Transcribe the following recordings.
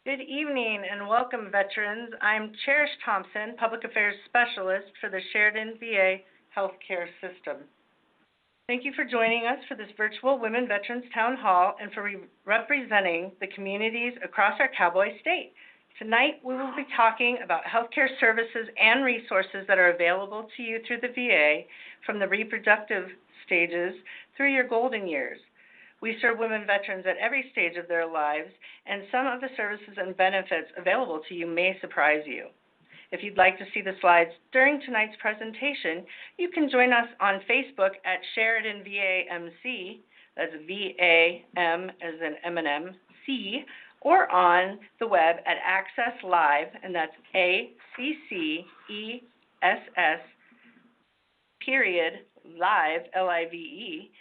Good evening and welcome, veterans. I'm Cherish Thompson, Public Affairs Specialist for the Sheridan VA Healthcare System. Thank you for joining us for this virtual Women Veterans Town Hall and for representing the communities across our Cowboy State. Tonight, we will be talking about healthcare services and resources that are available to you through the VA from the reproductive stages through your golden years. We serve women veterans at every stage of their lives, and some of the services and benefits available to you may surprise you. If you'd like to see the slides during tonight's presentation, you can join us on Facebook at Sheridan VA MC, that's V-A-M as in M&M, C, or on the web at Access Live, and that's A-C-C-E-S-S period live, L-I-V-E,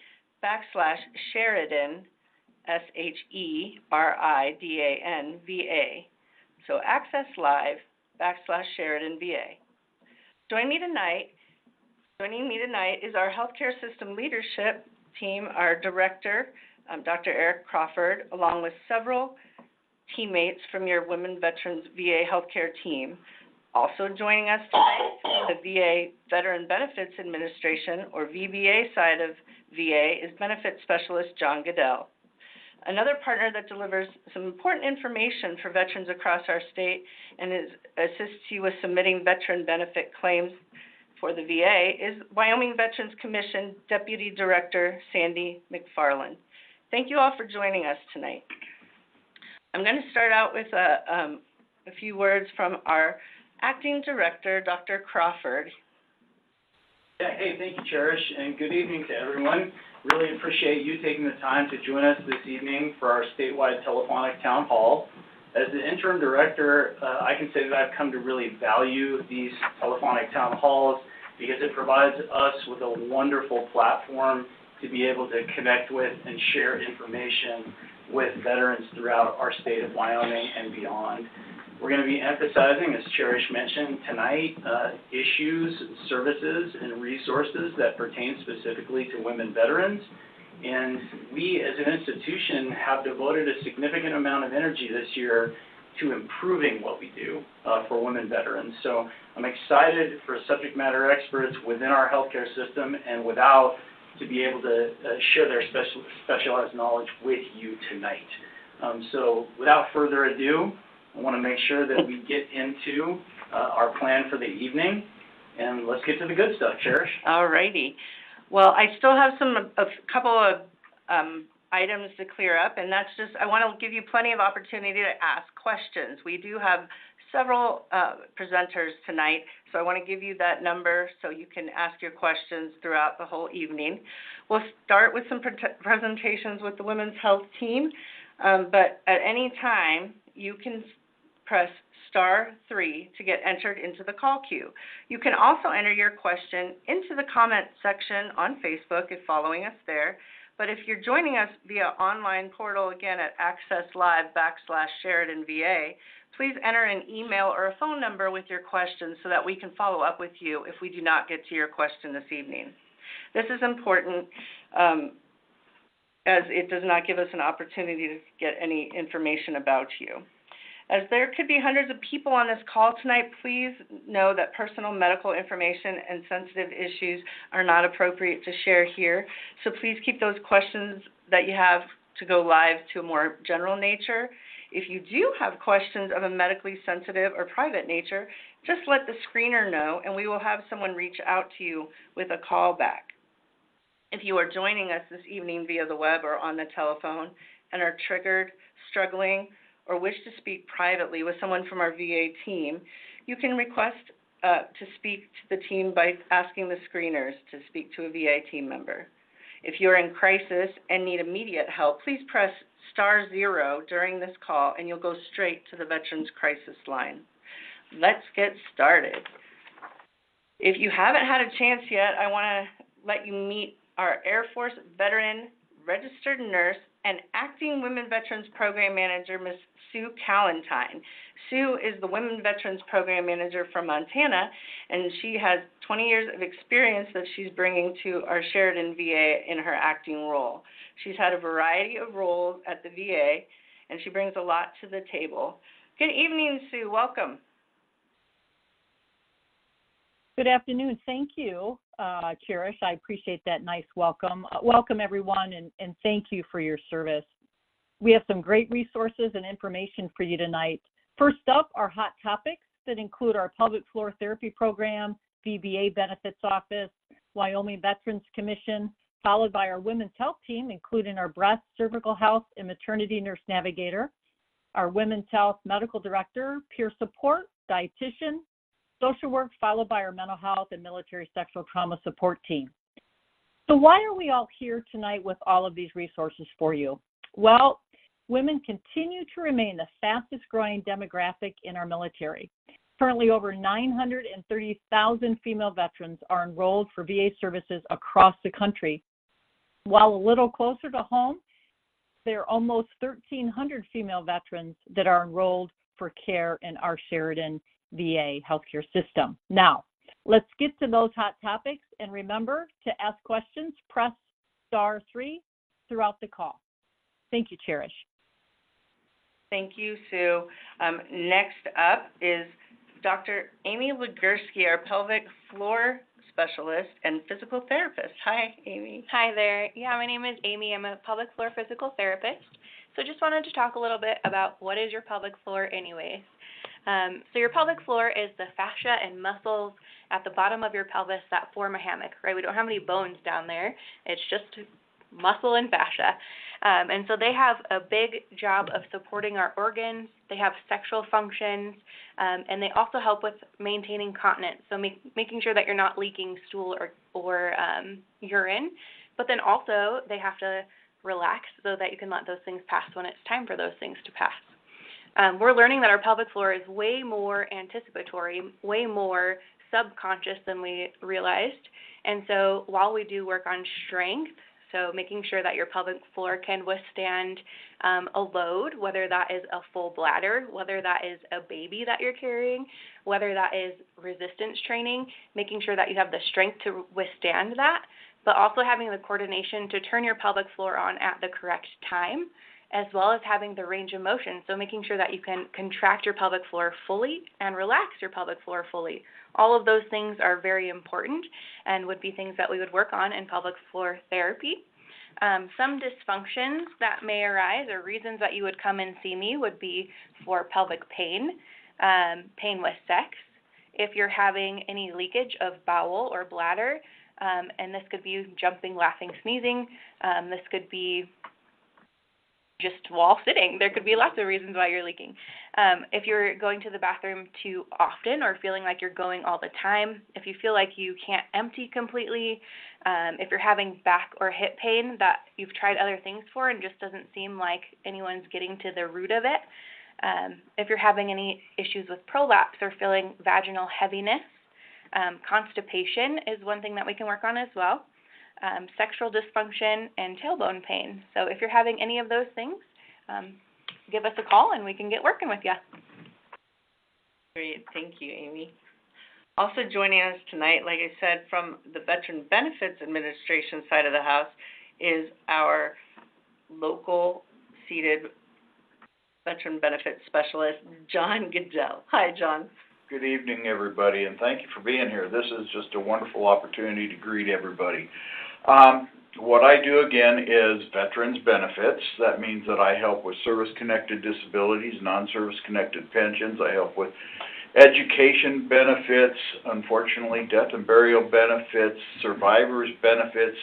/Sheridan, S-H-E-R-I-D-A-N, V-A. So Access Live, /Sheridan VA. Joining me tonight is our healthcare system leadership team, our director, Dr. Eric Crawford, along with several teammates from your Women Veterans VA healthcare team. Also joining us tonight from the VA Veteran Benefits Administration, or VBA side of VA, is Benefit Specialist John Goodell. Another partner that delivers some important information for veterans across our state and assists you with submitting veteran benefit claims for the VA is Wyoming Veterans Commission Deputy Director Sandy McFarland. Thank you all for joining us tonight. I'm going to start out with a few words from our Acting Director, Dr. Crawford. Yeah, hey, thank you, Cherish, and good evening to everyone. Really appreciate you taking the time to join us this evening for our statewide telephonic town hall. As the interim director, I can say that I've come to really value these telephonic town halls because it provides us with a wonderful platform to be able to connect with and share information with veterans throughout our state of Wyoming and beyond. We're going to be emphasizing, as Cherish mentioned tonight, issues, services, and resources that pertain specifically to women veterans. And we, as an institution, have devoted a significant amount of energy this year to improving what we do for women veterans. So I'm excited for subject matter experts within our healthcare system and without to be able to share their specialized knowledge with you tonight. So without further ado, I want to make sure that we get into our plan for the evening, and let's get to the good stuff, Cherish. All righty. Well, I still have a couple of items to clear up, and that's just, I want to give you plenty of opportunity to ask questions. We do have several presenters tonight, so I want to give you that number so you can ask your questions throughout the whole evening. We'll start with some presentations with the Women's Health team, but at any time, you can press *3 to get entered into the call queue. You can also enter your question into the comment section on Facebook if following us there. But if you're joining us via online portal, again at Access Live /Sheridan VA, please enter an email or a phone number with your questions so that we can follow up with you if we do not get to your question this evening. This is important as it does not give us an opportunity to get any information about you. As there could be hundreds of people on this call tonight, please know that personal medical information and sensitive issues are not appropriate to share here. So please keep those questions that you have to go live to a more general nature. If you do have questions of a medically sensitive or private nature, just let the screener know and we will have someone reach out to you with a call back. If you are joining us this evening via the web or on the telephone and are triggered, struggling, or wish to speak privately with someone from our VA team, you can request to speak to the team by asking the screeners to speak to a VA team member. If you're in crisis and need immediate help, please press *0 during this call and you'll go straight to the Veterans Crisis Line. Let's get started. If you haven't had a chance yet, I want to let you meet our Air Force veteran, registered nurse, and Acting Women Veterans Program Manager, Ms. Sue Callentine. Sue is the Women Veterans Program Manager from Montana, and she has 20 years of experience that she's bringing to our Sheridan VA in her acting role. She's had a variety of roles at the VA, and she brings a lot to the table. Good evening, Sue. Welcome. Good afternoon. Thank you, Cherish. I appreciate that nice welcome. Welcome, everyone, and thank you for your service. We have some great resources and information for you tonight. First up, our hot topics that include our pelvic floor therapy program, VBA benefits office, Wyoming Veterans Commission, followed by our women's health team, including our breast, cervical health, and maternity nurse navigator, our women's health medical director, peer support, dietitian, social work, followed by our mental health and military sexual trauma support team. So why are we all here tonight with all of these resources for you? Well, women continue to remain the fastest growing demographic in our military. Currently, over 930,000 female veterans are enrolled for VA services across the country. While a little closer to home, there are almost 1,300 female veterans that are enrolled for care in our Sheridan VA healthcare system. Now, let's get to those hot topics, and remember to ask questions, press *3 throughout the call. Thank you, Cherish. Thank you, Sue. Next up is Dr. Amy Legursky, our pelvic floor specialist and physical therapist. Hi, Amy. Hi there. Yeah, my name is Amy. I'm a pelvic floor physical therapist. So just wanted to talk a little bit about what is your pelvic floor anyways. So your pelvic floor is the fascia and muscles at the bottom of your pelvis that form a hammock, right? We don't have any bones down there. It's just muscle and fascia. And so they have a big job of supporting our organs. They have sexual functions, and they also help with maintaining continence, so making sure that you're not leaking stool or urine. But then also they have to relax so that you can let those things pass when it's time for those things to pass. We're learning that our pelvic floor is way more anticipatory, way more subconscious than we realized. And so while we do work on strength, so making sure that your pelvic floor can withstand a load, whether that is a full bladder, whether that is a baby that you're carrying, whether that is resistance training, making sure that you have the strength to withstand that, but also having the coordination to turn your pelvic floor on at the correct time, as well as having the range of motion, so making sure that you can contract your pelvic floor fully and relax your pelvic floor fully. All of those things are very important and would be things that we would work on in pelvic floor therapy. Some dysfunctions that may arise or reasons that you would come and see me would be for pelvic pain, pain with sex, if you're having any leakage of bowel or bladder, and this could be jumping, laughing, sneezing. This could be just while sitting. There could be lots of reasons why you're leaking. If you're going to the bathroom too often or feeling like you're going all the time, if you feel like you can't empty completely, if you're having back or hip pain that you've tried other things for and just doesn't seem like anyone's getting to the root of it, if you're having any issues with prolapse or feeling vaginal heaviness, constipation is one thing that we can work on as well. Sexual dysfunction, and tailbone pain. So if you're having any of those things, give us a call and we can get working with you. Great. Thank you, Amy. Also joining us tonight, like I said, from the Veteran Benefits Administration side of the house is our local seated Veteran Benefits Specialist, John Goodell. Hi, John. Good evening, everybody, and thank you for being here. This is just a wonderful opportunity to greet everybody. What I do, again, is Veterans Benefits. That means that I help with service-connected disabilities, non-service-connected pensions. I help with education benefits, unfortunately, death and burial benefits, survivors benefits,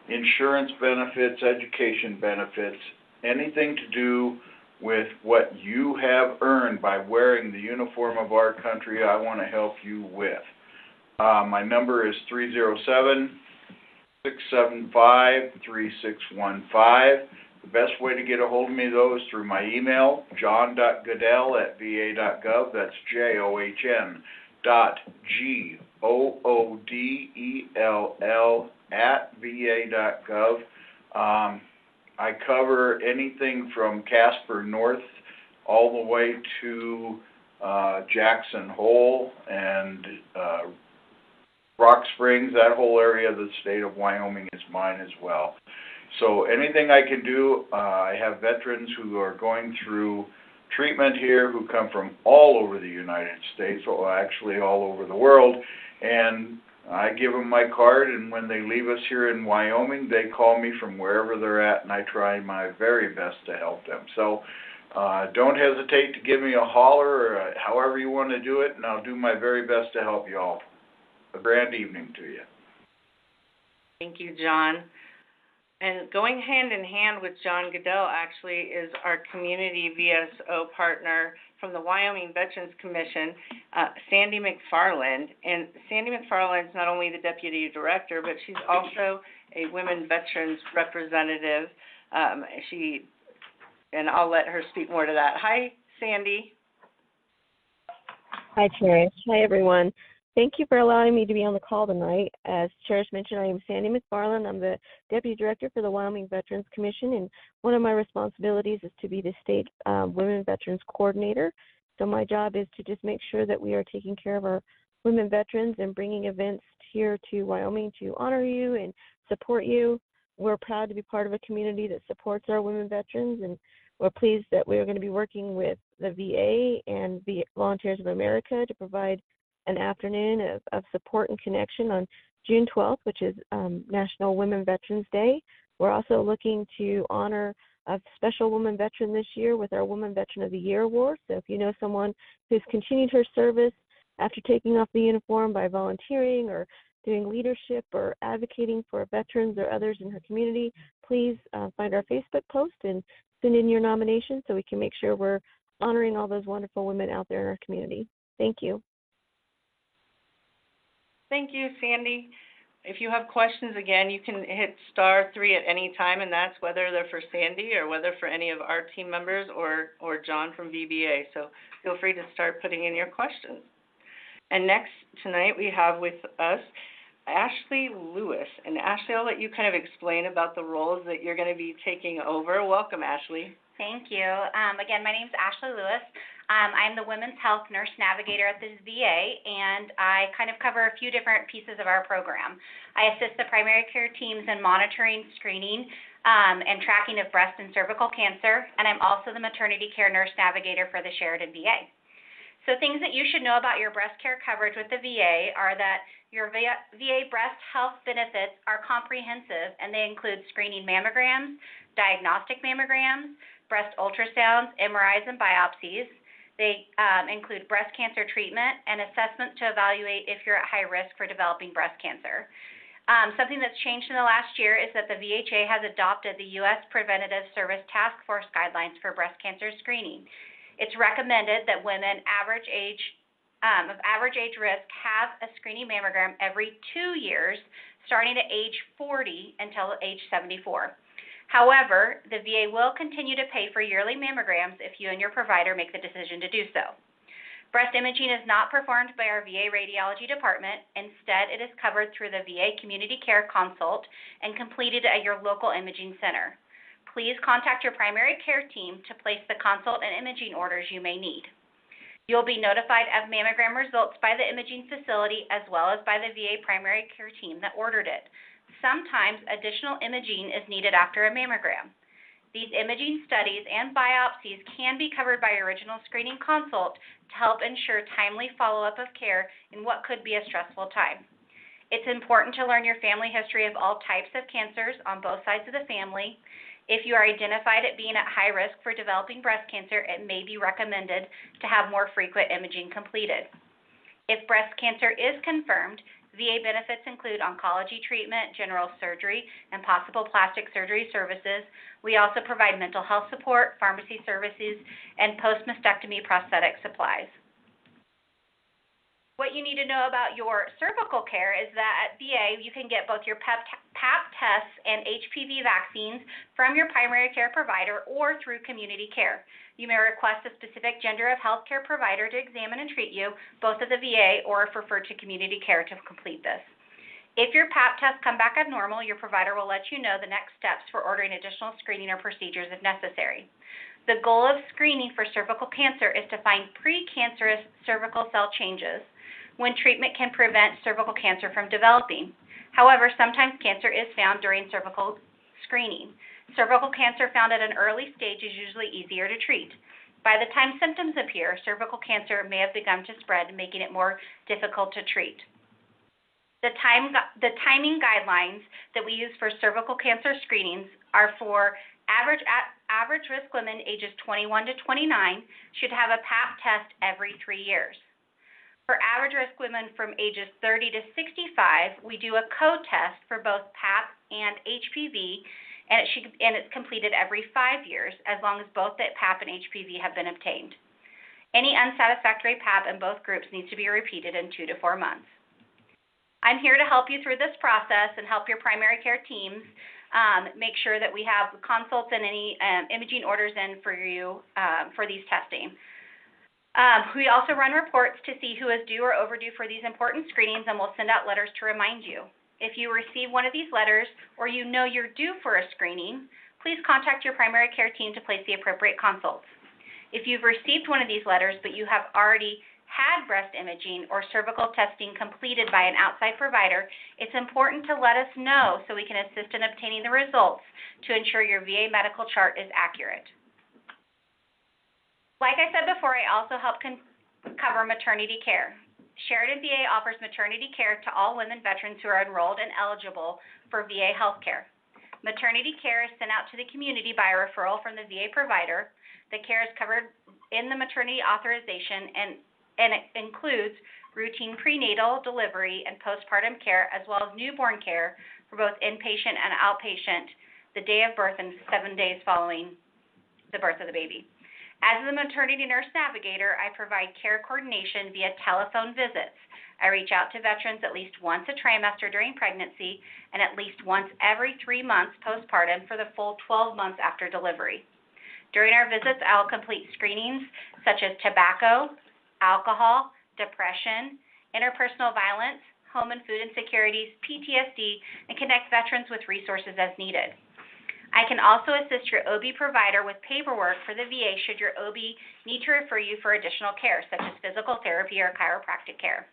insurance benefits, education benefits, anything to do with what you have earned by wearing the uniform of our country, I want to help you with. My number is 307-675-3615. The best way to get a hold of me, though, is through my email, john.goodell@va.gov. That's JOHN.GOODELL@va.gov. I cover anything from Casper North all the way to Jackson Hole and Rock Springs. That whole area of the state of Wyoming is mine as well. So anything I can do, I have veterans who are going through treatment here who come from all over the United States, or actually all over the world, and I give them my card, and when they leave us here in Wyoming, they call me from wherever they're at, and I try my very best to help them. So don't hesitate to give me a holler, or however you want to do it, and I'll do my very best to help you all. A grand evening to you. Thank you, John. And going hand in hand with John Goodell actually is our community VSO partner from the Wyoming Veterans Commission, Sandy McFarland. And Sandy McFarland is not only the Deputy Director, but she's also a Women Veterans Representative. And I'll let her speak more to that. Hi, Sandy. Hi, Cherish. Hi, everyone. Thank you for allowing me to be on the call tonight. As Cherish mentioned, I am Sandy McFarland. I'm the Deputy Director for the Wyoming Veterans Commission, and one of my responsibilities is to be the State Women Veterans Coordinator. So my job is to just make sure that we are taking care of our women veterans and bringing events here to Wyoming to honor you and support you. We're proud to be part of a community that supports our women veterans, and we're pleased that we're going to be working with the VA and the Volunteers of America to provide an afternoon of support and connection on June 12th, which is National Women Veterans Day. We're also looking to honor a special woman veteran this year with our Woman Veteran of the Year Award. So if you know someone who's continued her service after taking off the uniform by volunteering or doing leadership or advocating for veterans or others in her community, please find our Facebook post and send in your nomination so we can make sure we're honoring all those wonderful women out there in our community. Thank you. Thank you, Sandy. If you have questions, again, you can hit *3 at any time, and that's whether they're for Sandy or whether for any of our team members or John from VBA. So feel free to start putting in your questions. And next tonight we have with us Ashley Lewis. And Ashley, I'll let you kind of explain about the roles that you're going to be taking over. Welcome, Ashley. Thank you. Again, my name is Ashley Lewis. I'm the Women's Health Nurse Navigator at the VA, and I kind of cover a few different pieces of our program. I assist the primary care teams in monitoring, screening, and tracking of breast and cervical cancer, and I'm also the Maternity Care Nurse Navigator for the Sheridan VA. So things that you should know about your breast care coverage with the VA are that your VA breast health benefits are comprehensive, and they include screening mammograms, diagnostic mammograms, breast ultrasounds, MRIs, and biopsies. They include breast cancer treatment and assessments to evaluate if you're at high risk for developing breast cancer. Something that's changed in the last year is that the VHA has adopted the U.S. Preventative Service Task Force guidelines for breast cancer screening. It's recommended that women of average age risk have a screening mammogram every 2 years, starting at age 40 until age 74. However, the VA will continue to pay for yearly mammograms if you and your provider make the decision to do so. Breast imaging is not performed by our VA radiology department. Instead, it is covered through the VA Community Care Consult and completed at your local imaging center. Please contact your primary care team to place the consult and imaging orders you may need. You'll be notified of mammogram results by the imaging facility as well as by the VA primary care team that ordered it. Sometimes additional imaging is needed after a mammogram. These imaging studies and biopsies can be covered by original screening consult to help ensure timely follow-up of care in what could be a stressful time. It's important to learn your family history of all types of cancers on both sides of the family. If you are identified at being at high risk for developing breast cancer, it may be recommended to have more frequent imaging completed. If breast cancer is confirmed, VA benefits include oncology treatment, general surgery, and possible plastic surgery services. We also provide mental health support, pharmacy services, and post-mastectomy prosthetic supplies. What you need to know about your cervical care is that at VA, you can get both your PAP tests and HPV vaccines from your primary care provider or through community care. You may request a specific gender of healthcare provider to examine and treat you, both at the VA or if referred to community care to complete this. If your PAP tests come back abnormal, your provider will let you know the next steps for ordering additional screening or procedures if necessary. The goal of screening for cervical cancer is to find precancerous cervical cell changes when treatment can prevent cervical cancer from developing. However, sometimes cancer is found during cervical screening. Cervical cancer found at an early stage is usually easier to treat. By the time symptoms appear, cervical cancer may have begun to spread, making it more difficult to treat. The timing guidelines that we use for cervical cancer screenings are for average risk women ages 21 to 29 should have a Pap test every 3 years. For average risk women from ages 30 to 65, we do a code test for both Pap and HPV, and it's completed every 5 years, as long as both the Pap and HPV have been obtained. Any unsatisfactory Pap in both groups needs to be repeated in 2 to 4 months. I'm here to help you through this process and help your primary care teams make sure that we have consults and any imaging orders in for you for these testing. We also run reports to see who is due or overdue for these important screenings, and we'll send out letters to remind you. If you receive one of these letters or you know you're due for a screening, please contact your primary care team to place the appropriate consults. If you've received one of these letters but you have already had breast imaging or cervical testing completed by an outside provider, it's important to let us know so we can assist in obtaining the results to ensure your VA medical chart is accurate. Like I said before, I also help cover maternity care. Sheridan VA offers maternity care to all women veterans who are enrolled and eligible for VA health care. Maternity care is sent out to the community by a referral from the VA provider. The care is covered in the maternity authorization and it includes routine prenatal, delivery, and postpartum care, as well as newborn care for both inpatient and outpatient the day of birth and 7 days following the birth of the baby. As the maternity nurse navigator, I provide care coordination via telephone visits. I reach out to veterans at least once a trimester during pregnancy and at least once every 3 months postpartum for the full 12 months after delivery. During our visits, I'll complete screenings such as tobacco, alcohol, depression, interpersonal violence, home and food insecurities, PTSD, and connect veterans with resources as needed. I can also assist your OB provider with paperwork for the VA should your OB need to refer you for additional care, such as physical therapy or chiropractic care.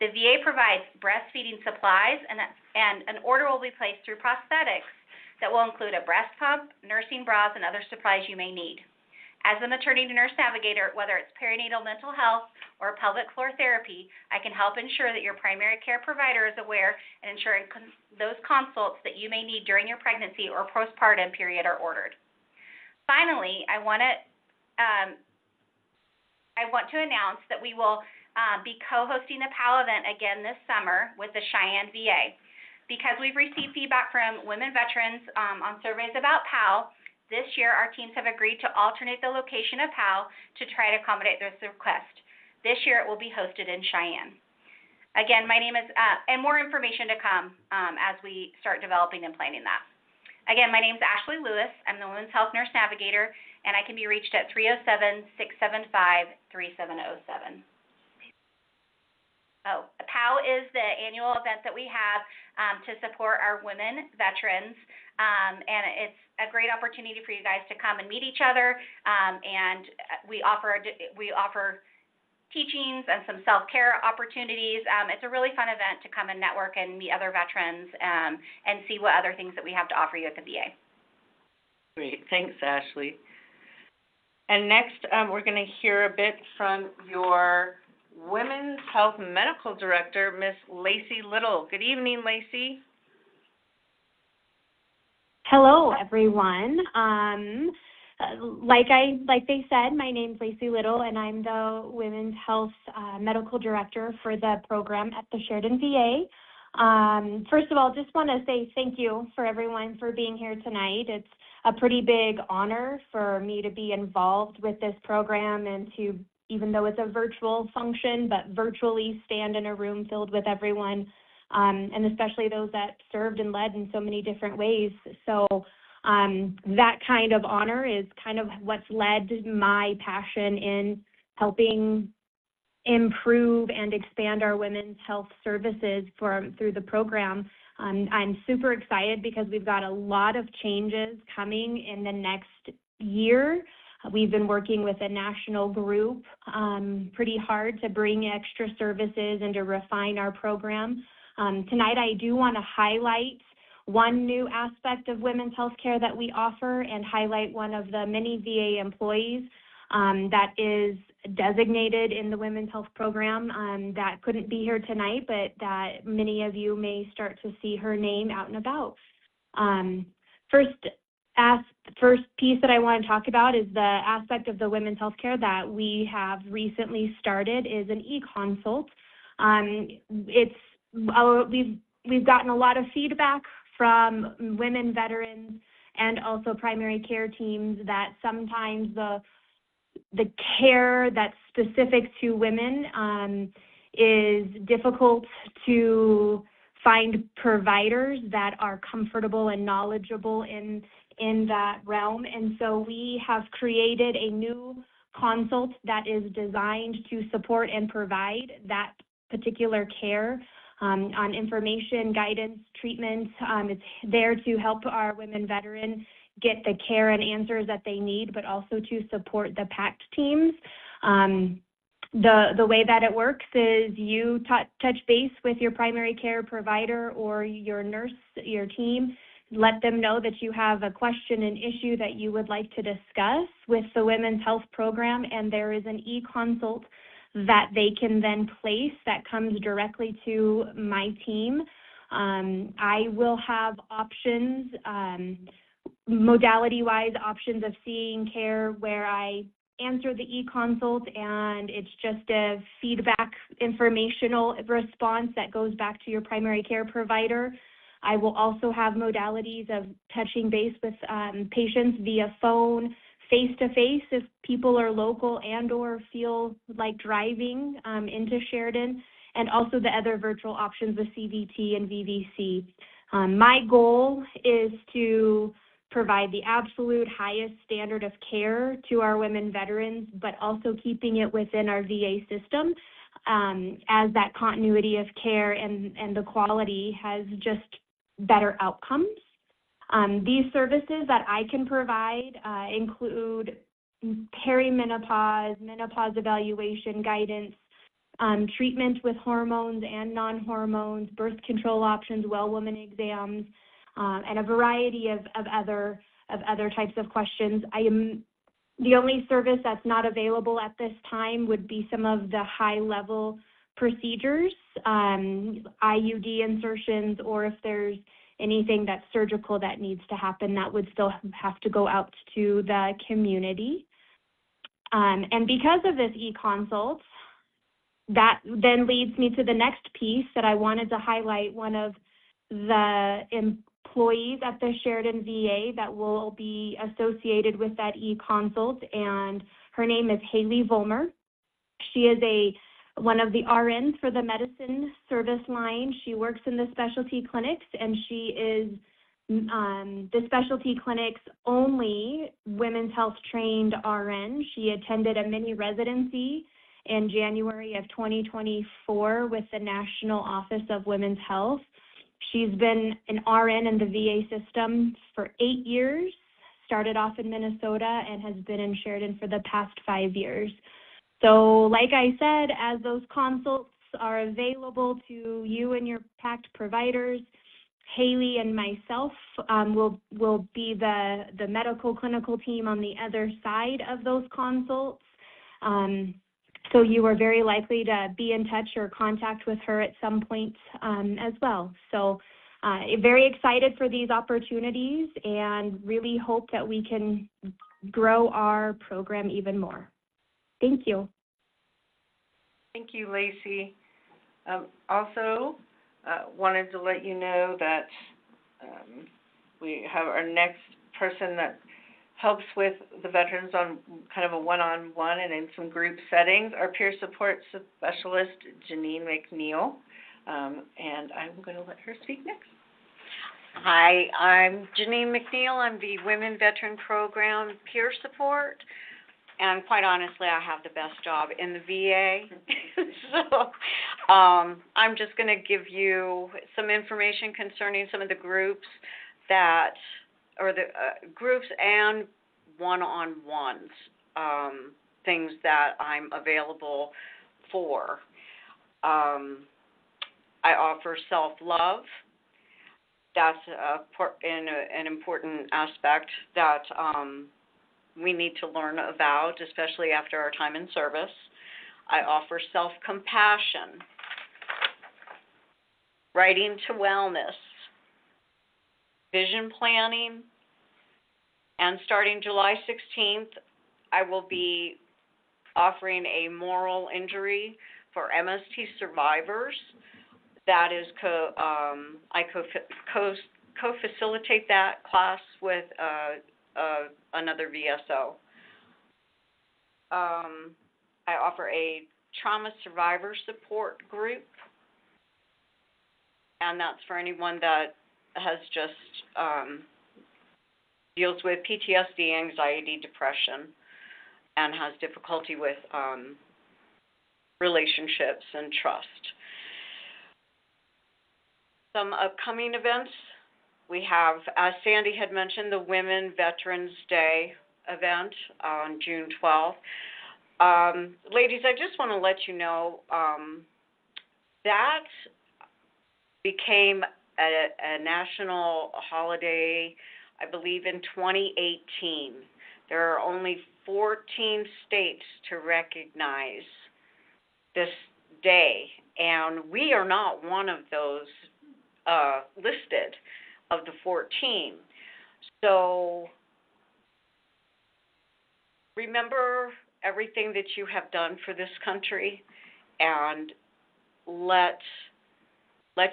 The VA provides breastfeeding supplies, and an order will be placed through prosthetics that will include a breast pump, nursing bras, and other supplies you may need. As a maternity nurse navigator, whether it's perinatal mental health or pelvic floor therapy, I can help ensure that your primary care provider is aware and ensuring those consults that you may need during your pregnancy or postpartum period are ordered. Finally, I want to announce that we will be co-hosting the POW event again this summer with the Sheridan VA. Because we've received feedback from women veterans on surveys about POW, this year, our teams have agreed to alternate the location of POW to try to accommodate this request. This year, it will be hosted in Cheyenne. Again, my name is, and more information to come as we start developing and planning that. Again, my name is Ashley Lewis. I'm the Women's Health Nurse Navigator, and I can be reached at 307-675-3707. POW is the annual event that we have to support our women veterans, and it's a great opportunity for you guys to come and meet each other, and we offer teachings and some self-care opportunities. It's a really fun event to come and network and meet other veterans and see what other things that we have to offer you at the VA. Great, thanks, Ashley. And next, we're going to hear a bit from your Women's Health Medical Director, Miss Lacey Little. Good evening, Lacey. Hello, everyone. Like they said, my name's Lacey Little, and I'm the Women's Health Medical Director for the program at the Sheridan VA. First of all, just want to say thank you for everyone for being here tonight. It's a pretty big honor for me to be involved with this program and to, even though it's a virtual function, but virtually stand in a room filled with everyone, and especially those that served and led in so many different ways. So that kind of honor is kind of what's led my passion in helping improve and expand our women's health services through the program. I'm super excited because we've got a lot of changes coming in the next year. We've been working with a national group pretty hard to bring extra services and to refine our program. Tonight, I do want to highlight one new aspect of women's health care that we offer and highlight one of the many VA employees that is designated in the women's health program that couldn't be here tonight, but that many of you may start to see her name out and about. First piece that I want to talk about is the aspect of the women's health care that we have recently started is an e-consult. We've gotten a lot of feedback from women veterans and also primary care teams that sometimes the care that's specific to women is difficult to find providers that are comfortable and knowledgeable in that realm. And so we have created a new consult that is designed to support and provide that particular care on information, guidance, treatment. It's there to help our women veterans get the care and answers that they need, but also to support the PACT teams. The way that it works is you touch base with your primary care provider or your nurse, your team, let them know that you have a question, an issue that you would like to discuss with the Women's Health Program, and there is an e-consult that they can then place that comes directly to my team. I will have options, modality-wise options of seeing care where I answer the e-consult and it's just a feedback informational response that goes back to your primary care provider. I will also have modalities of touching base with patients via phone, face-to-face if people are local and or feel like driving into Sheridan, and also the other virtual options with CVT and VVC. My goal is to provide the absolute highest standard of care to our women veterans, but also keeping it within our VA system as that continuity of care and the quality has just better outcomes. These services that I can provide include perimenopause, menopause evaluation guidance, treatment with hormones and non-hormones, birth control options, well woman exams, and a variety of other types of questions. The only service that's not available at this time would be some of the high-level procedures, IUD insertions, or if there's anything that's surgical that needs to happen, that would still have to go out to the community. And because of this e-consult, that then leads me to the next piece that I wanted to highlight. One of the employees at the Sheridan VA that will be associated with that e-consult, and her name is Haley Volmer. She is one of the RNs for the medicine service line. She works in the specialty clinics, and she is the specialty clinic's only women's health trained RN. She attended a mini residency in January of 2024 with the National Office of Women's Health. She's been an RN in the VA system for 8 years, started off in Minnesota, and has been in Sheridan for the past 5 years. So like I said, as those consults are available to you and your PACT providers, Haley and myself will be the medical clinical team on the other side of those consults. So you are very likely to be in touch or contact with her at some point as well. So very excited for these opportunities and really hope that we can grow our program even more. Thank you. Thank you, Lacey. Also, wanted to let you know that we have our next person that helps with the veterans on kind of a one-on-one and in some group settings, our peer support specialist, Janine McNeil, and I'm going to let her speak next. Hi, I'm Janine McNeil. I'm the Women Veteran Program Peer Support, and quite honestly, I have the best job in the VA. So I'm just going to give you some information concerning some of the groups groups and one-on-ones, things that I'm available for. I offer self-love, that's an important aspect that we need to learn about, especially after our time in service. I offer self-compassion, writing to wellness, vision planning, and starting July 16th, I will be offering a moral injury for MST survivors. That is, I co-facilitate that class with another VSO. I offer a trauma survivor support group, and that's for anyone that has just deals with PTSD, anxiety, depression, and has difficulty with relationships and trust. Some upcoming events. We have, as Sandy had mentioned, the Women Veterans Day event on June 12th. Ladies, I just want to let you know that became a national holiday, I believe, in 2018. There are only 14 states to recognize this day, and we are not one of those listed of the 14. So remember everything that you have done for this country, and let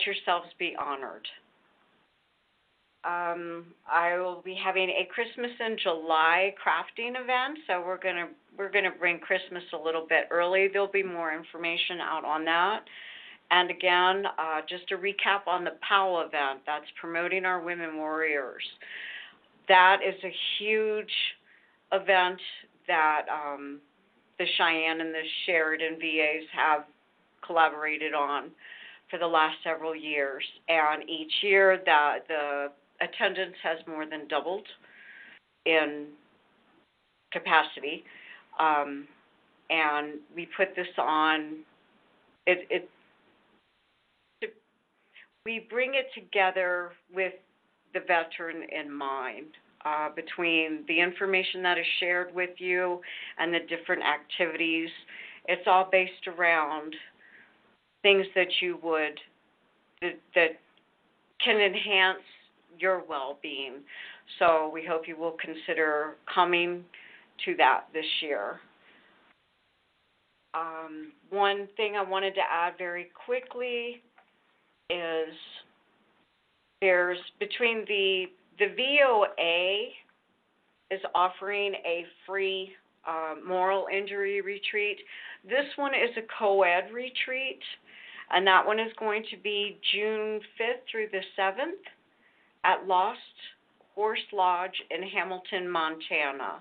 yourselves be honored. I will be having a Christmas in July crafting event, so we're gonna bring Christmas a little bit early. There'll be more information out on that. And again, just a recap on the POW event, that's promoting our women warriors. That is a huge event that the Cheyenne and the Sheridan VAs have collaborated on for the last several years. And each year the attendance has more than doubled in capacity. And we put this on, we bring it together with the veteran in mind, between the information that is shared with you and the different activities. It's all based around things that you would, that can enhance your well-being. So we hope you will consider coming to that this year. One thing I wanted to add very quickly is there's between the VOA is offering a free moral injury retreat. This one is a co-ed retreat, and that one is going to be June 5th through the 7th at Lost Horse Lodge in Hamilton, Montana.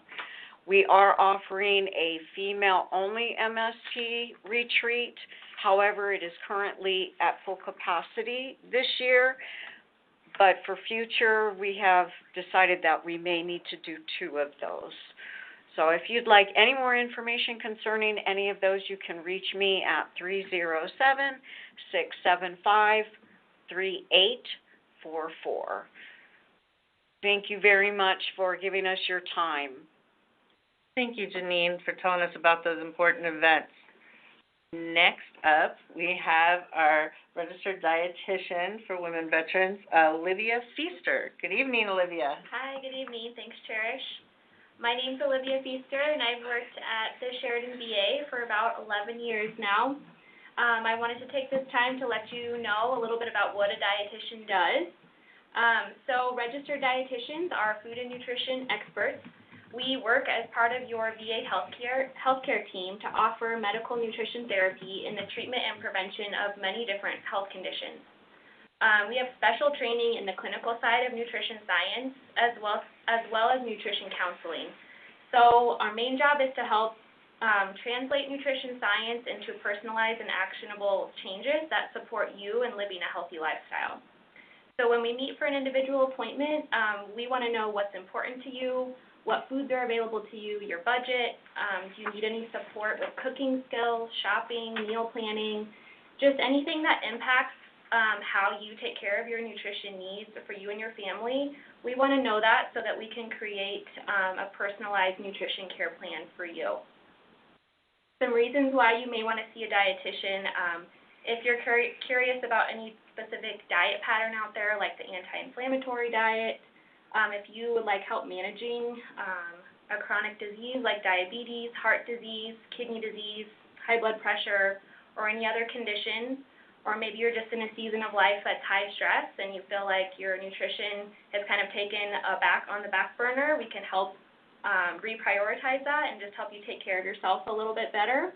We are offering a female-only MST retreat. However, it is currently at full capacity this year, but for future, we have decided that we may need to do 2 of those. So if you'd like any more information concerning any of those, you can reach me at 307-675-3844. Thank you very much for giving us your time. Thank you, Janine, for telling us about those important events. Next up, we have our registered dietitian for women veterans, Olivia Feaster. Good evening, Olivia. Hi, good evening. Thanks, Cherish. My name's Olivia Feaster, and I've worked at the Sheridan VA for about 11 years now. I wanted to take this time to let you know a little bit about what a dietitian does. So registered dietitians are food and nutrition experts. We work as part of your VA healthcare team to offer medical nutrition therapy in the treatment and prevention of many different health conditions. We have special training in the clinical side of nutrition science as well as nutrition counseling. So our main job is to help translate nutrition science into personalized and actionable changes that support you in living a healthy lifestyle. So when we meet for an individual appointment, we want to know what's important to you, what foods are available to you, your budget, do you need any support with cooking skills, shopping, meal planning, just anything that impacts how you take care of your nutrition needs for you and your family. We want to know that so that we can create a personalized nutrition care plan for you. Some reasons why you may want to see a dietitian. If you're curious about any specific diet pattern out there, like the anti-inflammatory diet, if you would like help managing a chronic disease like diabetes, heart disease, kidney disease, high blood pressure, or any other condition, or maybe you're just in a season of life that's high stress and you feel like your nutrition has kind of taken on the back burner, we can help reprioritize that and just help you take care of yourself a little bit better.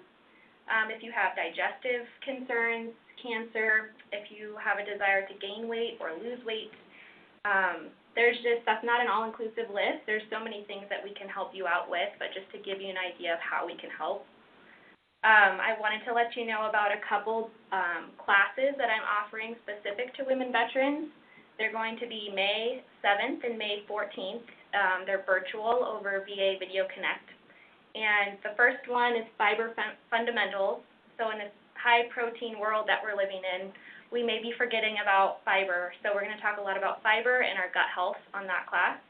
If you have digestive concerns, cancer, if you have a desire to gain weight or lose weight, that's not an all-inclusive list. There's so many things that we can help you out with, but just to give you an idea of how we can help. I wanted to let you know about a couple classes that I'm offering specific to women veterans. They're going to be May 7th and May 14th. They're virtual over VA Video Connect. And the first one is Fiber Fundamentals. So in this high-protein world that we're living in, we may be forgetting about fiber. So we're going to talk a lot about fiber and our gut health on that class.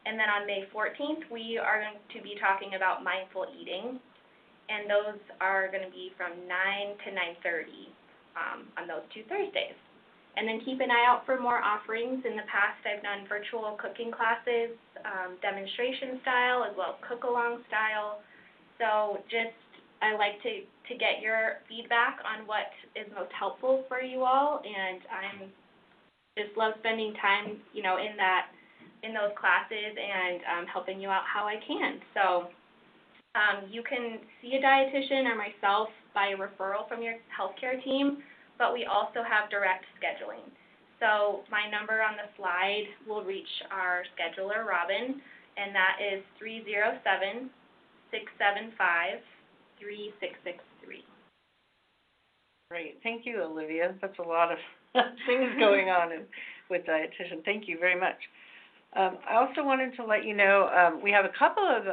And then on May 14th, we are going to be talking about mindful eating. And those are going to be from 9 to 9:30 on those 2 Thursdays. And then keep an eye out for more offerings. In the past, I've done virtual cooking classes, demonstration style, as well as cook-along style. So I like to get your feedback on what is most helpful for you all, and I just love spending time, in those classes and helping you out how I can. So you can see a dietitian or myself by referral from your healthcare team, but we also have direct scheduling. So my number on the slide will reach our scheduler, Robin, and that is 307-675-3663. Great. Thank you, Olivia. That's a lot of things going on with dietitian. Thank you very much. I also wanted to let you know we have a couple of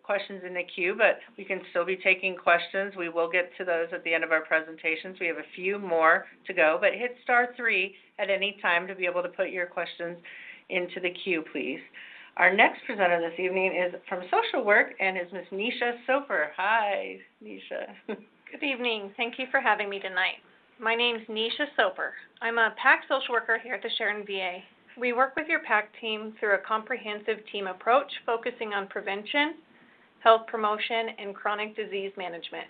questions in the queue, but we can still be taking questions. We will get to those at the end of our presentations. We have a few more to go, but hit *3 at any time to be able to put your questions into the queue, please. Our next presenter this evening is from social work and is Ms. Nisha Soper. Hi, Nisha. Good evening. Thank you for having me tonight. My name's Nisha Soper. I'm a PAC social worker here at the Sheridan VA. We work with your PAC team through a comprehensive team approach focusing on prevention, health promotion, and chronic disease management.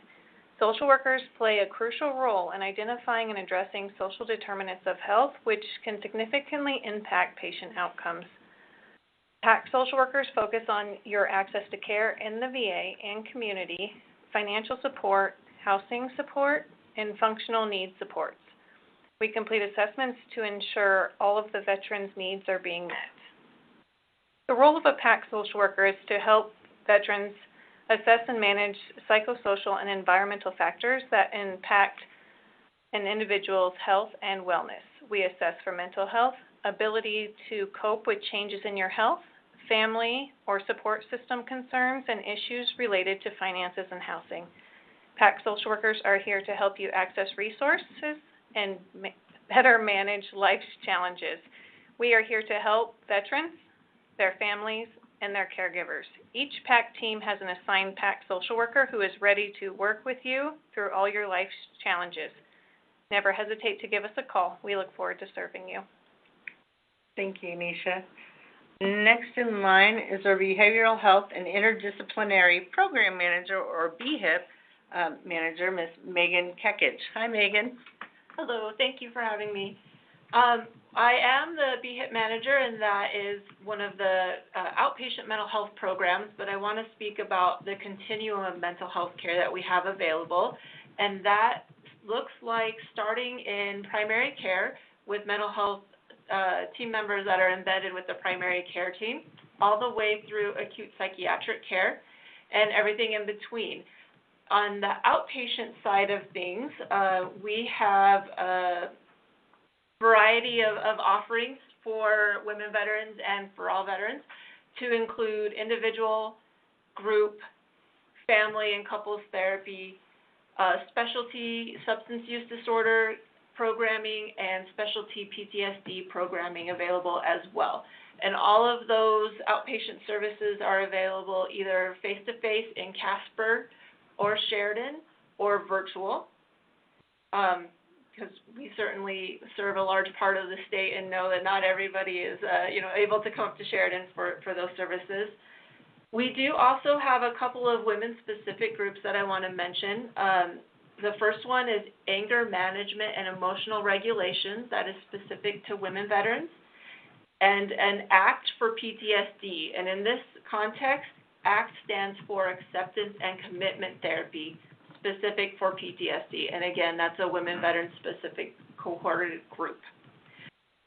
Social workers play a crucial role in identifying and addressing social determinants of health, which can significantly impact patient outcomes. PAC social workers focus on your access to care in the VA and community, financial support, housing support, and functional needs supports. We complete assessments to ensure all of the veterans' needs are being met. The role of a PAC social worker is to help veterans assess and manage psychosocial and environmental factors that impact an individual's health and wellness. We assess for mental health, ability to cope with changes in your health, family or support system concerns, and issues related to finances and housing. PAC social workers are here to help you access resources and better manage life's challenges. We are here to help veterans, their families, and their caregivers. Each PAC team has an assigned PAC social worker who is ready to work with you through all your life's challenges. Never hesitate to give us a call. We look forward to serving you. Thank you, Nisha. Next in line is our Behavioral Health and Interdisciplinary Program Manager, or BHIP Manager, Ms. Megan Kekich. Hi, Megan. Hello, thank you for having me. I am the BHIP manager, and that is one of the outpatient mental health programs, but I want to speak about the continuum of mental health care that we have available, and that looks like starting in primary care with mental health team members that are embedded with the primary care team, all the way through acute psychiatric care and everything in between. On the outpatient side of things, we have a variety of offerings for women veterans and for all veterans, to include individual, group, family and couples therapy, specialty substance use disorder programming and specialty PTSD programming available as well. And all of those outpatient services are available either face-to-face in Casper or Sheridan or virtual. Because we certainly serve a large part of the state and know that not everybody is, able to come up to Sheridan for those services. We do also have a couple of women-specific groups that I want to mention. The first one is anger management and emotional regulation that is specific to women veterans, and an ACT for PTSD. And in this context, ACT stands for Acceptance and Commitment Therapy, specific for PTSD. And again, that's a women veteran specific cohorted group.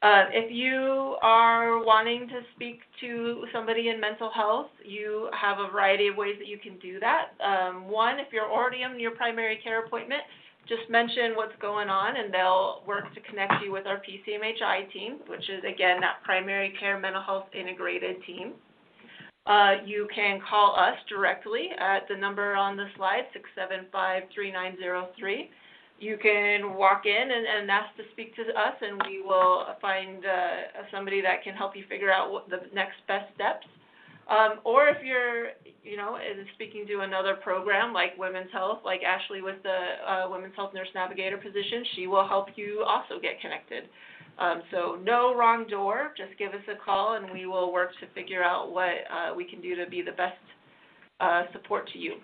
If you are wanting to speak to somebody in mental health, you have a variety of ways that you can do that. One, if you're already in your primary care appointment, just mention what's going on and they'll work to connect you with our PCMHI team, which is, again, that primary care mental health integrated team. You can call us directly at the number on the slide, 675-3903. You can walk in and ask to speak to us, and we will find somebody that can help you figure out what the next best steps. Or if you're, speaking to another program like Women's Health, like Ashley with the Women's Health Nurse Navigator position, she will help you also get connected. So no wrong door, just give us a call and we will work to figure out what we can do to be the best support to you.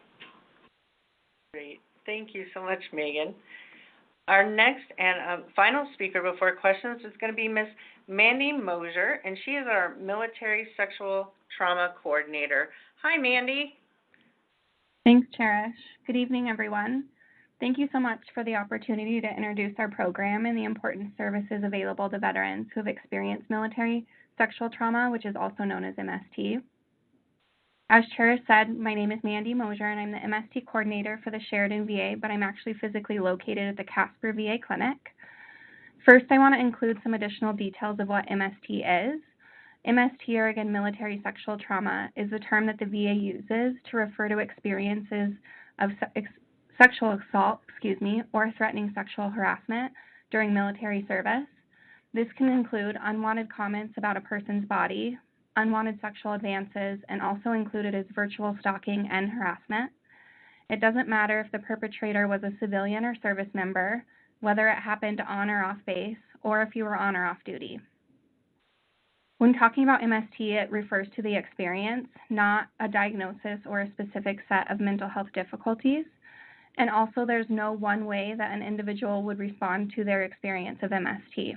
Great. Thank you so much, Megan. Our next and final speaker before questions is going to be Miss Mandy Mosier, and she is our Military Sexual Trauma Coordinator. Hi, Mandy. Thanks, Cherish. Good evening, everyone. Thank you so much for the opportunity to introduce our program and the important services available to veterans who have experienced military sexual trauma, which is also known as MST. As Cherish said, my name is Mandy Mosier, and I'm the MST coordinator for the Sheridan VA, but I'm actually physically located at the Casper VA clinic. First, I want to include some additional details of what MST is. MST, or again, military sexual trauma, is the term that the VA uses to refer to experiences of sexual assault, or threatening sexual harassment during military service. This can include unwanted comments about a person's body, unwanted sexual advances, and also included is virtual stalking and harassment. It doesn't matter if the perpetrator was a civilian or service member, whether it happened on or off base, or if you were on or off duty. When talking about MST, it refers to the experience, not a diagnosis or a specific set of mental health difficulties. And also, there's no one way that an individual would respond to their experience of MST.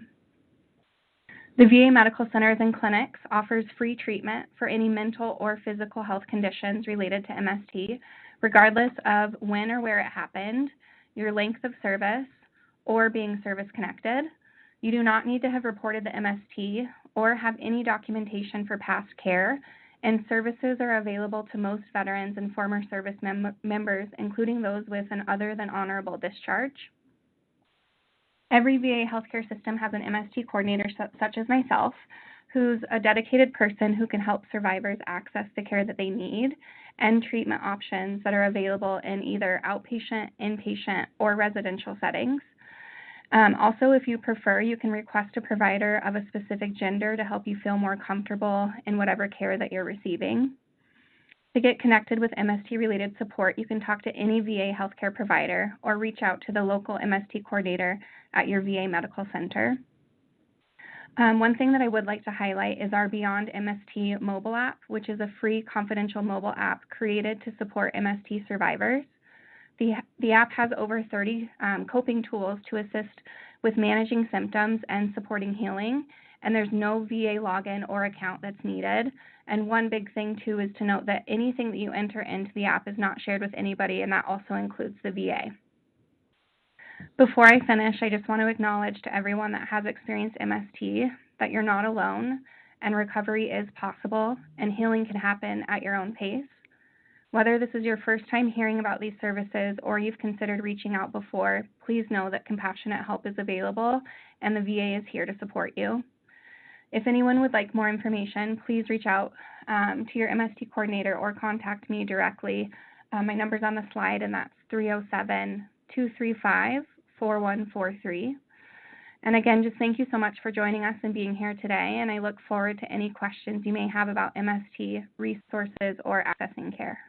The VA Medical Centers and Clinics offers free treatment for any mental or physical health conditions related to MST, regardless of when or where it happened, your length of service, or being service-connected. You do not need to have reported the MST or have any documentation for past care, and services are available to most veterans and former service members, including those with an other than honorable discharge. Every VA healthcare system has an MST coordinator such as myself, who's a dedicated person who can help survivors access the care that they need and treatment options that are available in either outpatient, inpatient, or residential settings. Also, if you prefer, you can request a provider of a specific gender to help you feel more comfortable in whatever care that you're receiving. To get connected with MST-related support, you can talk to any VA healthcare provider or reach out to the local MST coordinator at your VA medical center. One thing that I would like to highlight is our Beyond MST mobile app, which is a free confidential mobile app created to support MST survivors. The app has over 30 coping tools to assist with managing symptoms and supporting healing, and there's no VA login or account that's needed. And one big thing, too, is to note that anything that you enter into the app is not shared with anybody, and that also includes the VA. Before I finish, I just want to acknowledge to everyone that has experienced MST that you're not alone, and recovery is possible, and healing can happen at your own pace. Whether this is your first time hearing about these services or you've considered reaching out before, please know that compassionate help is available, and the VA is here to support you. If anyone would like more information, please reach out to your MST coordinator or contact me directly. My number's on the slide, and that's 307-235-4143. And again, just thank you so much for joining us and being here today, and I look forward to any questions you may have about MST, resources, or accessing care.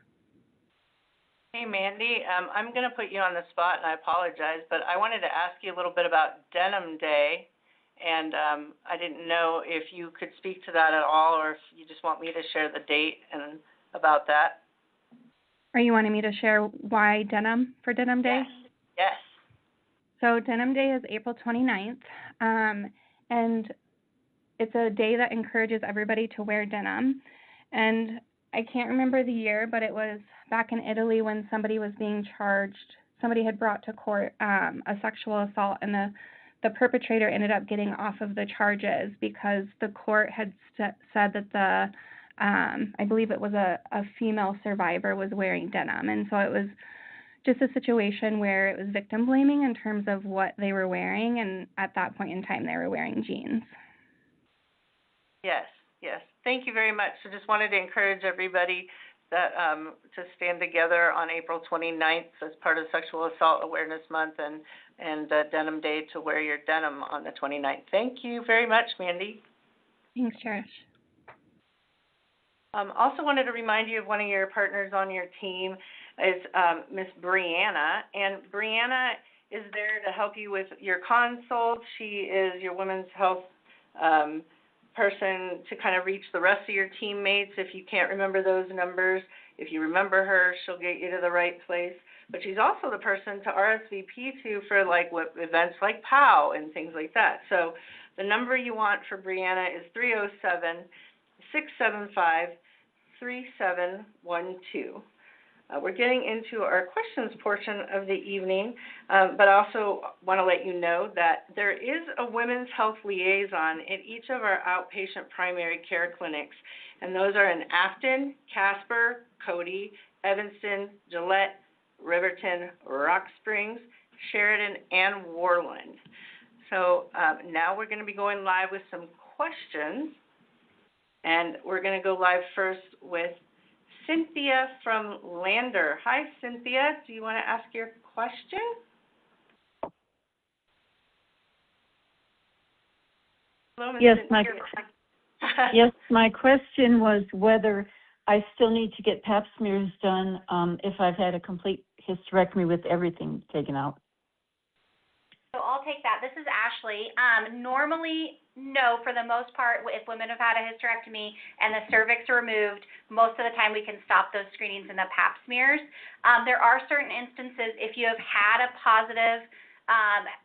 Hey, Mandy, I'm going to put you on the spot, and I apologize, but I wanted to ask you a little bit about Denim Day, and I didn't know if you could speak to that at all, or if you just want me to share the date and about that. Are you wanting me to share why denim for Denim Day? Yes. So Denim Day is April 29th, and it's a day that encourages everybody to wear denim. And I can't remember the year, but it was back in Italy when somebody was being charged. Somebody had brought to court a sexual assault, and the perpetrator ended up getting off of the charges because the court had said that I believe it was a female survivor was wearing denim. And so it was just a situation where it was victim blaming in terms of what they were wearing, and at that point in time they were wearing jeans. Yes, yes. Thank you very much. So just wanted to encourage everybody that to stand together on April 29th as part of Sexual Assault Awareness Month and Denim Day to wear your denim on the 29th. Thank you very much, Mandy. Thanks, Cherish. Also wanted to remind you of one of your partners on your team is Miss Brianna, and Brianna is there to help you with your consults. She is your women's health person to kind of reach the rest of your teammates if you can't remember those numbers. If you remember her, she'll get you to the right place. But she's also the person to RSVP to for like what events like POW and things like that. So the number you want for Brianna is 307-675-3712. We're getting into our questions portion of the evening, but I also want to let you know that there is a women's health liaison at each of our outpatient primary care clinics, and those are in Afton, Casper, Cody, Evanston, Gillette, Riverton, Rock Springs, Sheridan, and Worland. So now we're going to be going live with some questions, and we're going to go live first with Cynthia from Lander. Hi, Cynthia. Do you want to ask your question? Hello, Ms. Yes, Cynthia. yes, my question was whether I still need to get pap smears done if I've had a complete hysterectomy with everything taken out. So I'll take that. This is Ashley. Normally, no, for the most part, if women have had a hysterectomy and the cervix removed, most of the time we can stop those screenings in the pap smears. There are certain instances if you have had a positive,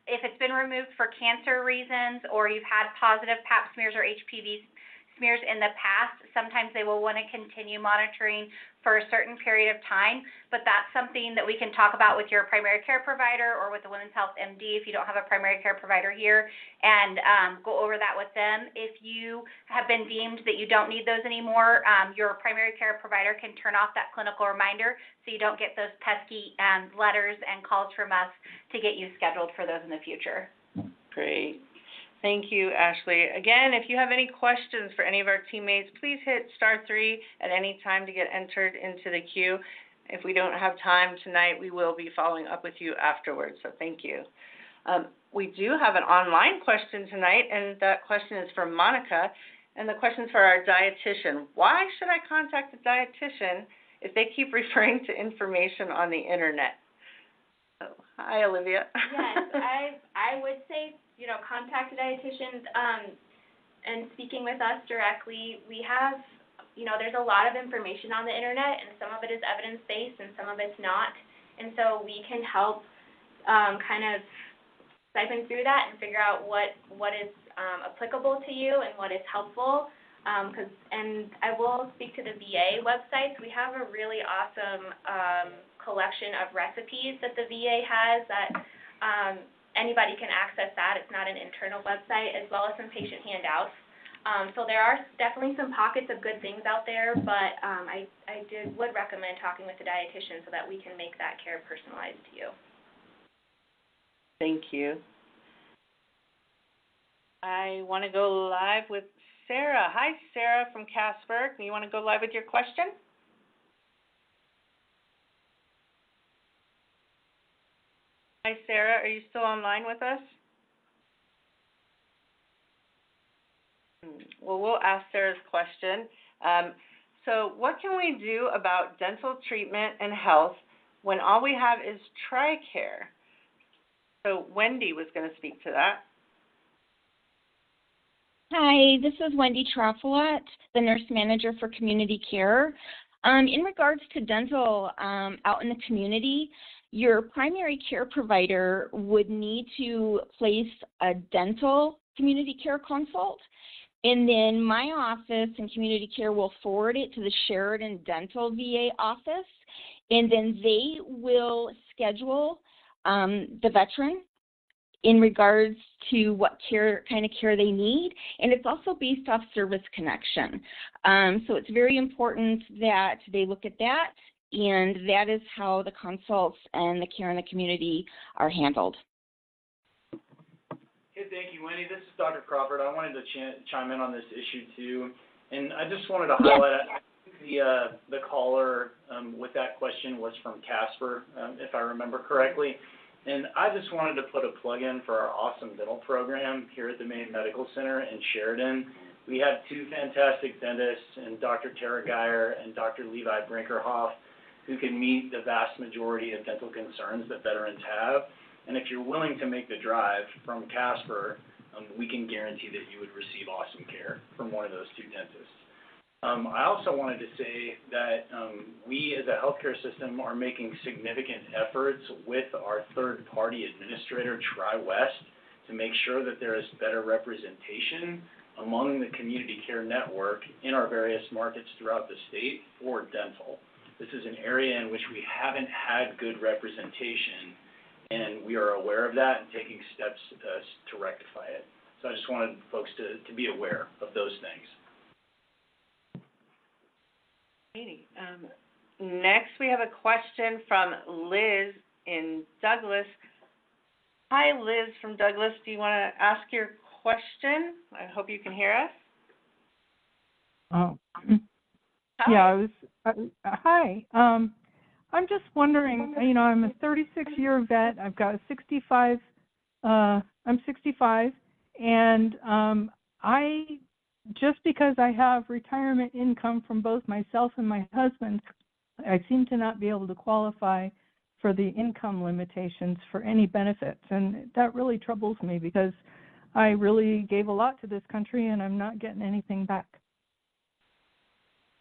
if it's been removed for cancer reasons or you've had positive pap smears or HPV smears in the past, sometimes they will want to continue monitoring for a certain period of time, but that's something that we can talk about with your primary care provider or with the Women's Health MD if you don't have a primary care provider here, and go over that with them. If you have been deemed that you don't need those anymore, your primary care provider can turn off that clinical reminder so you don't get those pesky letters and calls from us to get you scheduled for those in the future. Great. Thank you, Ashley. Again, if you have any questions for any of our teammates, please hit *3 at any time to get entered into the queue. If we don't have time tonight, we will be following up with you afterwards, so thank you. We do have an online question tonight, and that question is from Monica, and the question is for our dietitian. Why should I contact a dietitian if they keep referring to information on the internet? Oh, hi, Olivia. Yes, I would say, contact a dietitian, and speaking with us directly, we have, there's a lot of information on the internet, and some of it is evidence-based and some of it's not, and so we can help kind of siphon through that and figure out what is applicable to you and what is helpful, and I will speak to the VA websites. We have a really awesome collection of recipes that the VA has that anybody can access that. It's not an internal website, as well as some patient handouts. So there are definitely some pockets of good things out there, but I would recommend talking with a dietitian so that we can make that care personalized to you. Thank you. I want to go live with Sarah. Hi, Sarah from Casper. You want to go live with your question? Hi, Sarah. Are you still online with us? Well, we'll ask Sarah's question. So what can we do about dental treatment and health when all we have is TRICARE? So Wendy was going to speak to that. Hi, this is Wendy Traffelot, the nurse manager for community care. In regards to dental out in the community, your primary care provider would need to place a dental community care consult, and then my office and community care will forward it to the Sheridan Dental VA office, and then they will schedule the veteran in regards to what kind of care they need, and it's also based off service connection. So it's very important that they look at that, and that is how the consults and the care in the community are handled. Hey, thank you, Wendy. This is Dr. Crawford. I wanted to chime in on this issue too, and I just wanted to highlight. I think the caller with that question was from Casper, if I remember correctly. And I just wanted to put a plug in for our awesome dental program here at the Maine Medical Center in Sheridan. We have two fantastic dentists, and Dr. Tara Geyer and Dr. Levi Brinkerhoff, who can meet the vast majority of dental concerns that veterans have. And if you're willing to make the drive from Casper, we can guarantee that you would receive awesome care from one of those two dentists. I also wanted to say that we as a healthcare system are making significant efforts with our third-party administrator, TriWest, to make sure that there is better representation among the community care network in our various markets throughout the state for dental. This is an area in which we haven't had good representation, and we are aware of that and taking steps to rectify it. So I just wanted folks to be aware of those things. Next, we have a question from Liz in Douglas. Hi, Liz from Douglas. Do you want to ask your question? I hope you can hear us. Oh. Hi. Yeah, hi. I'm just wondering, I'm a 36-year vet. I've got a 65, I'm 65, and just because I have retirement income from both myself and my husband, I seem to not be able to qualify for the income limitations for any benefits. And that really troubles me because I really gave a lot to this country and I'm not getting anything back.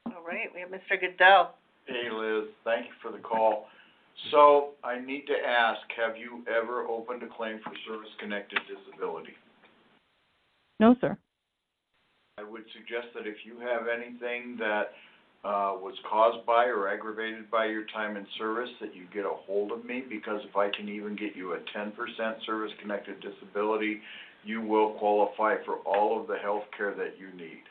All right, we have Mr. Goodell. Hey, Liz, thank you for the call. So I need to ask, have you ever opened a claim for service-connected disability? No, sir. I would suggest that if you have anything that was caused by or aggravated by your time in service, that you get a hold of me, because if I can even get you a 10% service-connected disability, you will qualify for all of the health care that you need.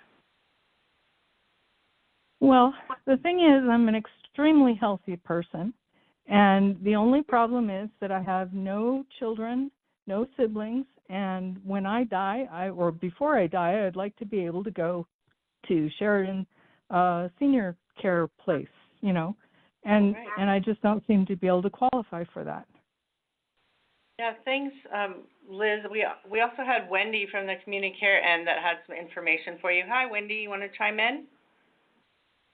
Well, the thing is, I'm an extremely healthy person, and the only problem is that I have no children, no siblings, and when I die, or before I die, I'd like to be able to go to Sheridan Senior Care Place, and I just don't seem to be able to qualify for that. Yeah, thanks, Liz. We also had Wendy from the community care end that had some information for you. Hi, Wendy. You want to chime in?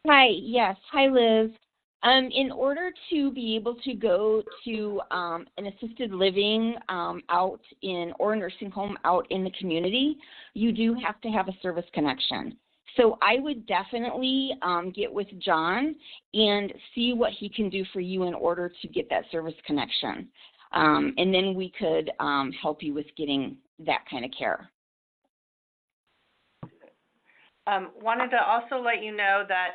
Hi, yes. Hi, Liz. In order to be able to go to an assisted living out in, or a nursing home out in the community, you do have to have a service connection. So I would definitely get with John and see what he can do for you in order to get that service connection. And then we could help you with getting that kind of care. Wanted to also let you know that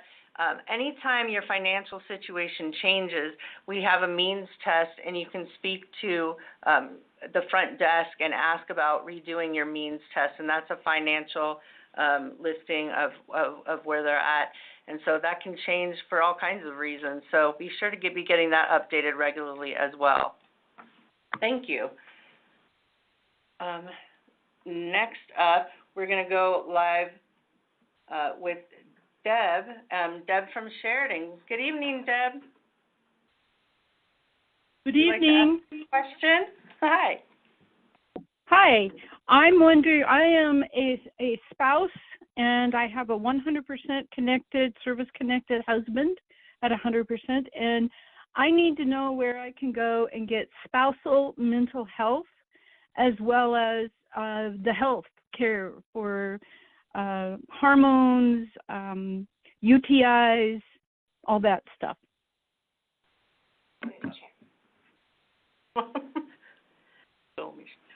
anytime your financial situation changes, we have a means test, and you can speak to the front desk and ask about redoing your means test, and that's a financial listing of where they're at. And so that can change for all kinds of reasons. So be sure to be getting that updated regularly as well. Thank you. Next up, we're going to go live with Deb. Deb from Sheridan. Good evening, Deb. Good evening. Would you like to ask a question? Hi. Hi. I'm wondering, I am a spouse, and I have a 100% connected, service-connected husband at 100%, and I need to know where I can go and get spousal mental health as well as the health care for hormones, UTIs, all that stuff.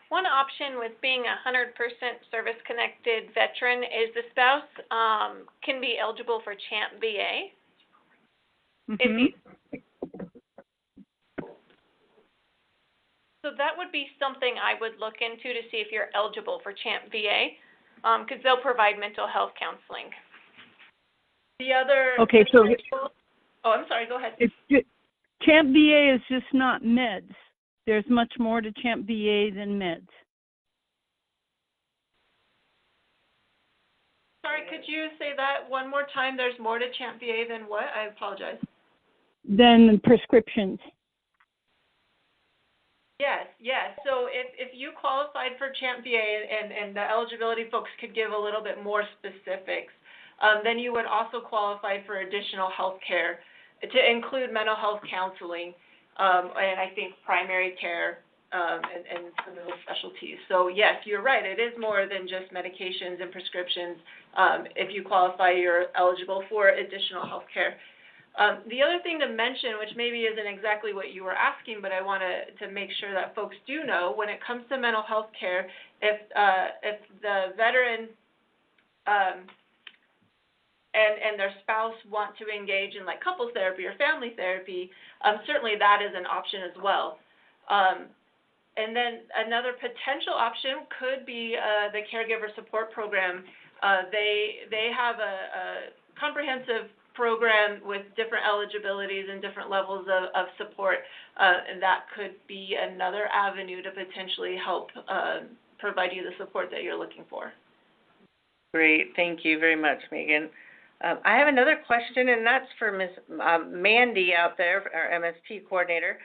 One option with being a 100% service-connected veteran is the spouse can be eligible for CHAMP VA. So that would be something I would look into to see if you're eligible for CHAMP VA, because they'll provide mental health counseling. The other I'm sorry, go ahead. CHAMP VA is just not meds. There's much more to CHAMP VA than meds. Sorry, could you say that one more time? There's more to CHAMP VA than what? I apologize. Than prescriptions. Yes. So if you qualified for CHAMP VA and the eligibility folks could give a little bit more specifics, then you would also qualify for additional health care to include mental health counseling, and I think primary care, and some of those specialties. So yes, you're right. It is more than just medications and prescriptions. If you qualify, you're eligible for additional health care. The other thing to mention, which maybe isn't exactly what you were asking, but I want to make sure that folks do know, when it comes to mental health care, if the veteran and their spouse want to engage in like couples therapy or family therapy, certainly that is an option as well. And then another potential option could be the caregiver support program. They have a comprehensive program with different eligibilities and different levels of support, and that could be another avenue to potentially help provide you the support that you're looking for. Great. Thank you very much, Megan. I have another question, and that's for Ms. Mandy out there, our MST coordinator.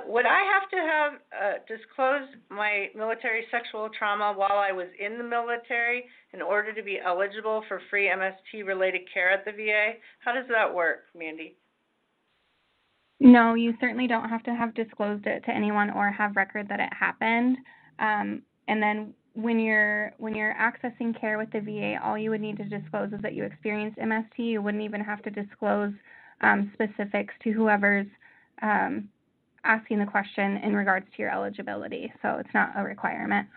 Would I have to have disclosed my military sexual trauma while I was in the military in order to be eligible for free MST-related care at the VA? How does that work, Mandy? No, you certainly don't have to have disclosed it to anyone or have record that it happened. And then when you're accessing care with the VA, all you would need to disclose is that you experienced MST. You wouldn't even have to disclose specifics to whoever's asking the question in regards to your eligibility. So it's not a requirement.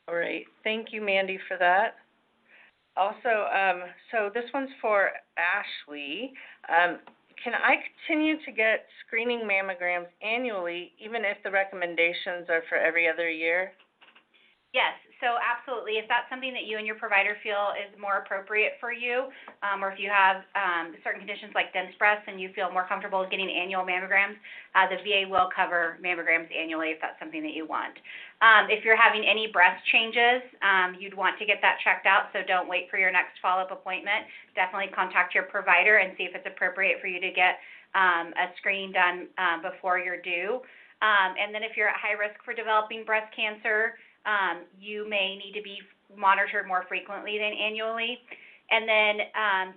All right. Thank you, Mandy, for that. Also, so this one's for Ashley. Can I continue to get screening mammograms annually, even if the recommendations are for every other year? Yes, so absolutely. If that's something that you and your provider feel is more appropriate for you, or if you have certain conditions like dense breasts and you feel more comfortable with getting annual mammograms, the VA will cover mammograms annually if that's something that you want. If you're having any breast changes, you'd want to get that checked out, so don't wait for your next follow-up appointment. Definitely contact your provider and see if it's appropriate for you to get a screening done before you're due. And then if you're at high risk for developing breast cancer, you may need to be monitored more frequently than annually. And then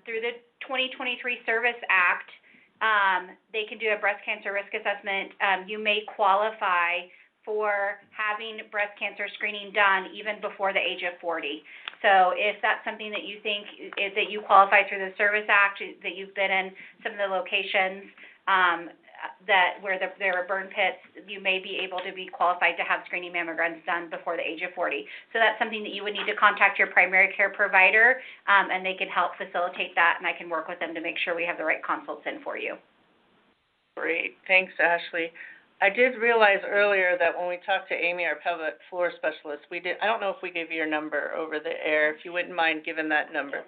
through the 2023 Service Act, they can do a breast cancer risk assessment. You may qualify for having breast cancer screening done even before the age of 40. So if that's something that you think is that you qualify through the Service Act, that you've been in some of the locations where there are burn pits, you may be able to be qualified to have screening mammograms done before the age of 40. So that's something that you would need to contact your primary care provider, and they can help facilitate that, and I can work with them to make sure we have the right consults in for you. Great. Thanks, Ashley. I did realize earlier that when we talked to Amy, our pelvic floor specialist, I don't know if we gave you your number over the air, if you wouldn't mind giving that number.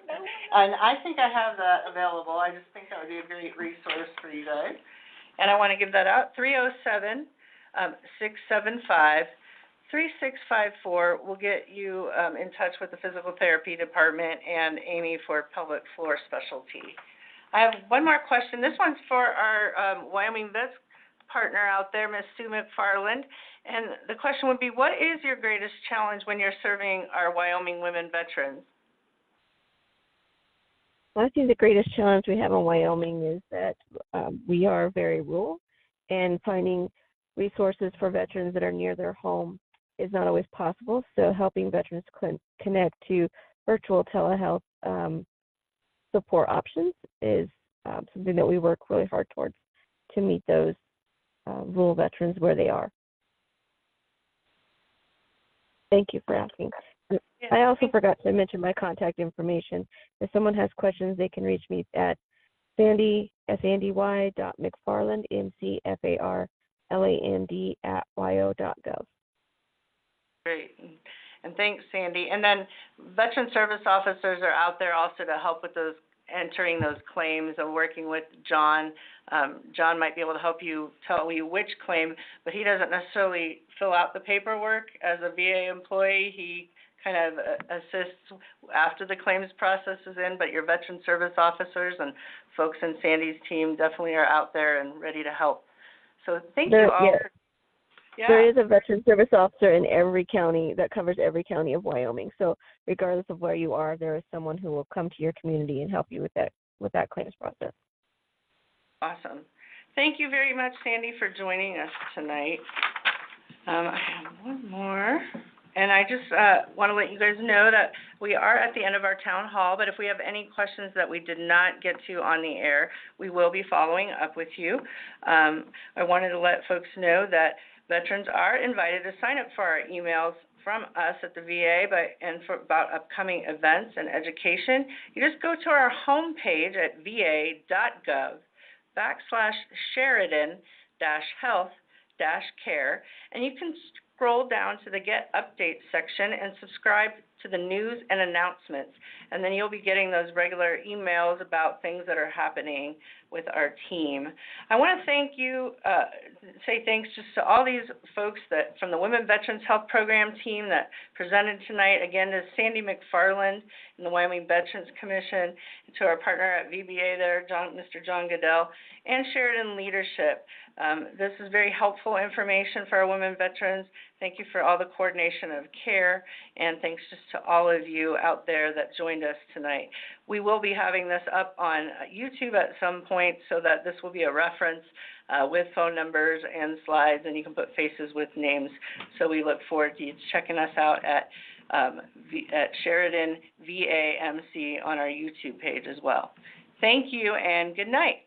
And I think I have that available. I just think that would be a great resource for you guys. And I want to give that out, 307-675-3654 will get you in touch with the physical therapy department and Amy for pelvic floor specialty. I have one more question. This one's for our Wyoming Vets partner out there, Ms. Sue McFarland. And the question would be, what is your greatest challenge when you're serving our Wyoming women veterans? I think the greatest challenge we have in Wyoming is that we are very rural, and finding resources for veterans that are near their home is not always possible. So helping veterans connect to virtual telehealth support options is something that we work really hard towards to meet those rural veterans where they are. Thank you for asking. I also forgot to mention my contact information. If someone has questions, they can reach me at Sandy, sandy.mcfarland, McFarland, @yo.gov. Great. And thanks, Sandy. And then veteran service officers are out there also to help with those entering those claims and working with John. John might be able to help you, tell you which claim, but he doesn't necessarily fill out the paperwork as a VA employee. He kind of assists after the claims process is in, but your veteran service officers and folks in Sandy's team definitely are out there and ready to help. So thank you all. Yes. Yeah. There is a veteran service officer in every county that covers every county of Wyoming. So regardless of where you are, there is someone who will come to your community and help you with that claims process. Awesome. Thank you very much, Sandy, for joining us tonight. I have one more. And I just want to let you guys know that we are at the end of our town hall, but if we have any questions that we did not get to on the air, we will be following up with you. I wanted to let folks know that veterans are invited to sign up for our emails from us at the VA and for about upcoming events and education. You just go to our homepage at va.gov/Sheridan-health-care, and you can scroll down to the Get Updates section and subscribe to the news and announcements. And then you'll be getting those regular emails about things that are happening with our team. I want to say thanks just to all these folks that from the Women Veterans Health Program team that presented tonight. Again, to Sandy McFarland and the Wyoming Veterans Commission, and to our partner at VBA there, Mr. John Goodell, and Sheridan Leadership. This is very helpful information for our women veterans. Thank you for all the coordination of care, and thanks just to all of you out there that joined us tonight. We will be having this up on YouTube at some point so that this will be a reference with phone numbers and slides, and you can put faces with names. So we look forward to you checking us out at Sheridan VA MC on our YouTube page as well. Thank you, and good night.